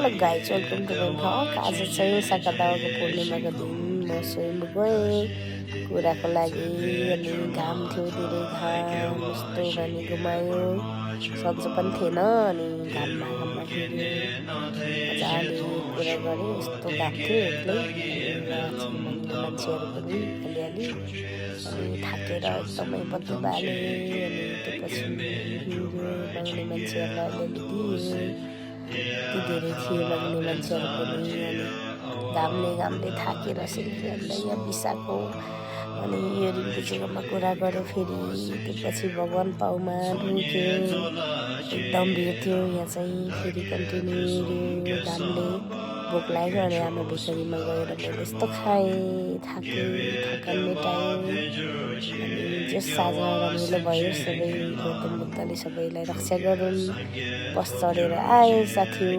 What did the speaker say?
Hello guys welcome to my vlog. आज चाहिँ साकादावाको पूर्णिमाको दिन म स्वयं गएँ कुराको लागि। अनि घाम थियो, धेरै घाम, यस्तो अनि घुमायो, सन्चो पनि थिएन। अनि घाममा हेऱ्यो, मजाले कुरा गरेँ। यस्तो घाम थियो एक्लै, छिमेकीले मान्छेहरू पनि अलिअलि। अनि थाकेर एकदमै बत्ती बाले। अनि त्यसपछि हिँड्यो, माग्ने मान्छेहरूलाई अलिअलि दिएँ। यति धेरै थिए माग्ने मान्छेहरू पनि। अनि घामले थाकेर सिल्किँदै यहाँ बिसाको। अनि यो रिम्पुचेकोमा कुरा गऱ्यो फेरि। त्यसपछि भगवान पाउमा ढुक्यो, एकदम भिड थियो यहाँ चाहिँ। फेरि कन्टिन्यू हेऱ्यो, घामले भोक लाग्यो। अनि आमा भिखारीमा गएर मैले यस्तो खाएँ, थकान मेटाएँ। अनि जस आज रमाइलो भयो। सबै गौतम बुद्धले सबैलाई रक्षा गरून्। बस चढेर आएँ साथी।